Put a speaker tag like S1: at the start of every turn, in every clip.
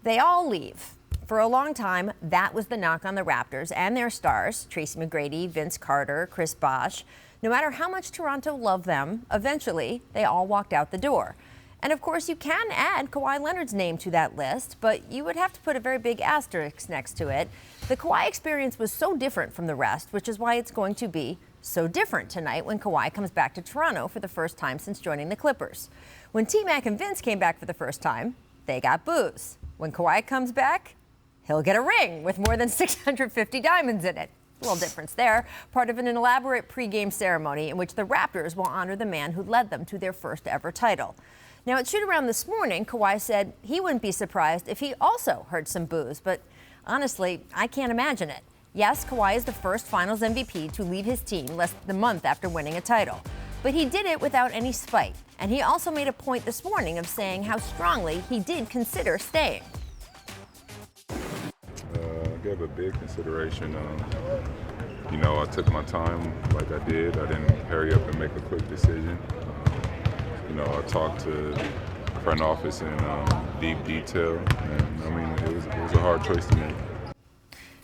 S1: They all leave. For a long time, that was the knock on the Raptors and their stars, Tracy McGrady, Vince Carter, Chris Bosh. No matter how much Toronto loved them, eventually they all walked out the door. And of course, you can add Kawhi Leonard's name to that list, but you would have to put a very big asterisk next to it. The Kawhi experience was so different from the rest, which is why it's going to be so different tonight when Kawhi comes back to Toronto for the first time since joining the Clippers. When T-Mac and Vince came back for the first time, they got boos. When Kawhi comes back, he'll get a ring with more than 650 diamonds in it. A little difference there, part of an elaborate pregame ceremony in which the Raptors will honor the man who led them to their first ever title. Now, at shoot-around this morning, Kawhi said he wouldn't be surprised if he also heard some boos, but honestly, I can't imagine it. Yes, Kawhi is the first Finals MVP to leave his team less than a month after winning a title, but he did it without any spite. And he also made a point this morning of saying how strongly he did consider staying.
S2: I gave a big consideration. I took my time like I did. I didn't hurry up and make a quick decision. I talked to the front office in deep detail, and it was a hard choice to make.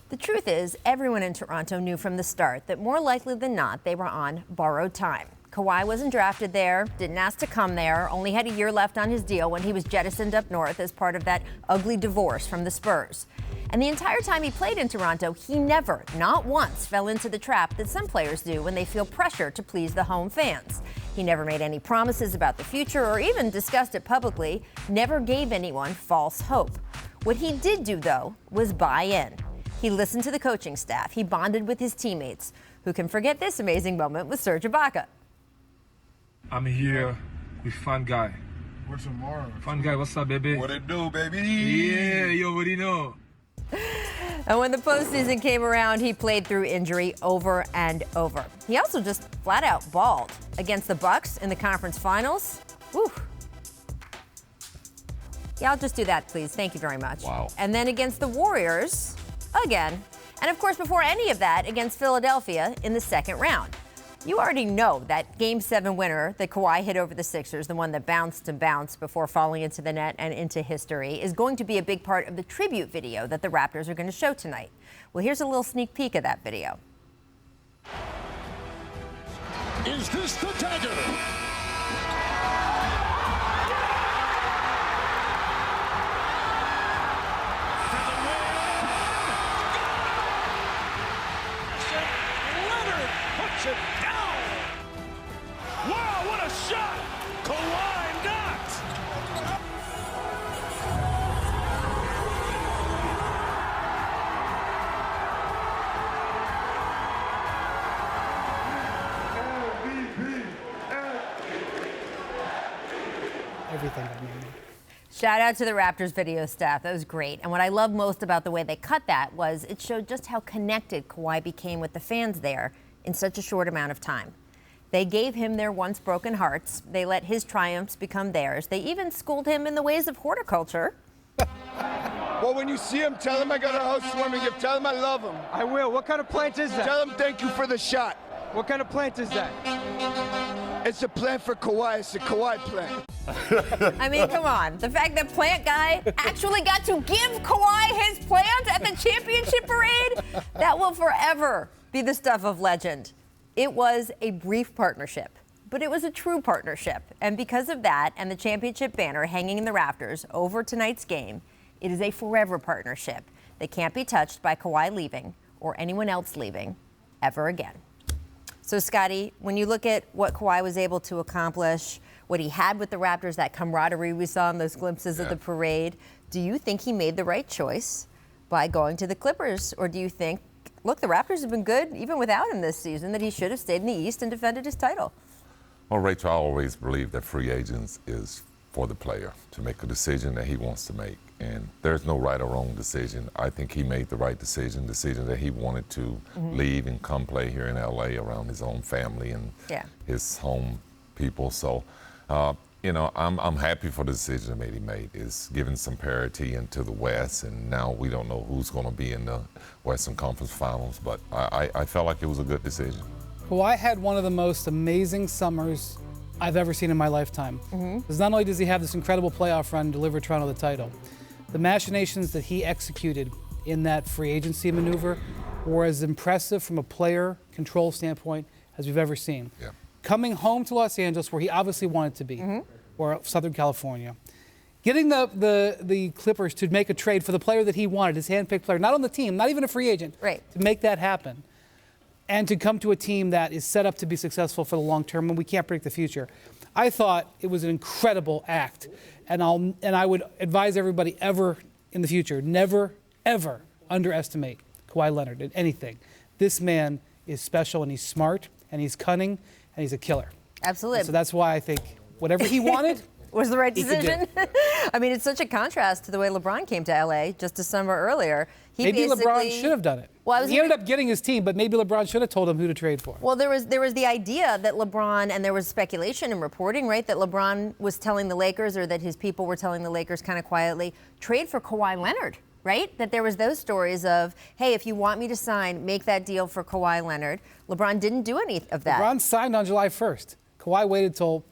S1: The truth is, everyone in Toronto knew from the start that more likely than not, they were on borrowed time. Kawhi wasn't drafted there, didn't ask to come there, only had a year left on his deal when he was jettisoned up north as part of that ugly divorce from the Spurs. And the entire time he played in Toronto, he never, not once, fell into the trap that some players do when they feel pressure to please the home fans. He never made any promises about the future or even discussed it publicly, never gave anyone false hope. What he did do, though, was buy in. He listened to the coaching staff. He bonded with his teammates. Who can forget this amazing moment with Serge Ibaka?
S3: I'm here with Fun Guy.
S4: What's tomorrow?
S3: Fun Guy, what's up, baby?
S4: What it do, baby?
S3: Yeah, you already know.
S1: And when the postseason came around, he played through injury over and over. He also just flat out balled against the Bucks in the conference finals. Woo. Yeah, I'll just do that, please. Thank you very much.
S5: Wow.
S1: And then against the Warriors again. And of course, before any of that, against Philadelphia in the second round. You already know that Game 7 winner that Kawhi hit over the Sixers, the one that bounced and bounced before falling into the net and into history, is going to be a big part of the tribute video that the Raptors are going to show tonight. Well, here's a little sneak peek of that video.
S6: Is this the dagger? Puts it down. Wow, what a shot! Kawhi knocks.
S7: Everything I mean.
S1: Shout out to the Raptors video staff. That was great. And what I love most about the way they cut that was it showed just how connected Kawhi became with the fans there in such a short amount of time. They gave him their once broken hearts. They let his triumphs become theirs. They even schooled him in the ways of horticulture.
S4: Well, when you see him, tell him I got a house warming gift. Tell him I love him.
S8: I will. What kind of plant is that?
S4: Tell him thank you for the shot.
S8: What kind of plant is that?
S4: It's a plant for Kawhi. It's a Kawhi plant.
S1: I mean, come on. The fact that plant guy actually got to give Kawhi his plant at the championship parade, that will forever be the stuff of legend. It was a brief partnership, but it was a true partnership. And because of that and the championship banner hanging in the rafters over tonight's game, it is a forever partnership that can't be touched by Kawhi leaving or anyone else leaving ever again. So, Scottie, when you look at what Kawhi was able to accomplish, what he had with the Raptors, that camaraderie we saw in those glimpses of the parade, do you think he made the right choice by going to the Clippers? Or do you think, look, the Raptors have been good even without him this season, that he should have stayed in the East and defended his title?
S5: Well, Rachel, I always believe that free agents is for the player to make a decision that he wants to make. And there's no right or wrong decision. I think he made the right decision that he wanted to leave and come play here in LA around his own family and his home people. So, I'm happy for the decision that he made. It's giving some parity into the West, and now we don't know who's going to be in the Western Conference Finals, but I felt like it was a good decision.
S7: Kawhi had one of the most amazing summers I've ever seen in my lifetime. Because not only does he have this incredible playoff run and deliver Toronto the title, the machinations that he executed in that free agency maneuver were as impressive from a player control standpoint as we've ever seen.
S5: Yeah.
S7: Coming home to Los Angeles, where he obviously wanted to be, or Southern California, getting the Clippers to make a trade for the player that he wanted, his handpicked player, not on the team, not even a free agent,
S1: right,
S7: to make that happen, and to come to a team that is set up to be successful for the long term, and we can't predict the future. I thought it was an incredible act, and I would advise everybody ever in the future, never, ever underestimate Kawhi Leonard in anything. This man is special, and he's smart, and he's cunning, and he's a killer.
S1: Absolutely.
S7: And so that's why I think whatever he wanted
S1: was the right
S7: he could do.
S1: decision. I mean, it's such a contrast to the way LeBron came to LA just a summer earlier.
S7: Maybe LeBron should have done it.
S1: Well,
S7: he ended up getting his team, but maybe LeBron should have told him who to trade for.
S1: Well, there was the idea that LeBron, and there was speculation and reporting, right, that LeBron was telling the Lakers, or that his people were telling the Lakers kind of quietly, trade for Kawhi Leonard, right? That there was those stories of, hey, if you want me to sign, make that deal for Kawhi Leonard. LeBron didn't do any of that.
S7: LeBron signed on July 1st. Kawhi waited till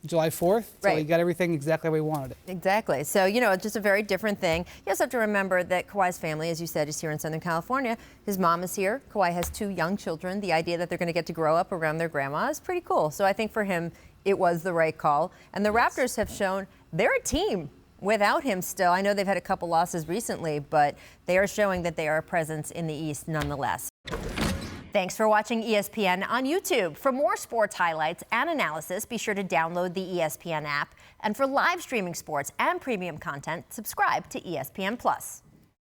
S7: July 4th, so
S1: right,
S7: he got everything exactly the way he wanted it.
S1: Exactly. So, you know, it's just a very different thing. You also have to remember that Kawhi's family, as you said, is here in Southern California. His mom is here. Kawhi has 2 young children. The idea that they're going to get to grow up around their grandma is pretty cool. So I think for him, it was the right call. And the Raptors have shown they're a team without him still. I know they've had a couple losses recently, but they are showing that they are a presence in the East nonetheless. Thanks for watching ESPN on YouTube. For more sports highlights and analysis, be sure to download the ESPN app. And for live streaming sports and premium content, subscribe to ESPN+.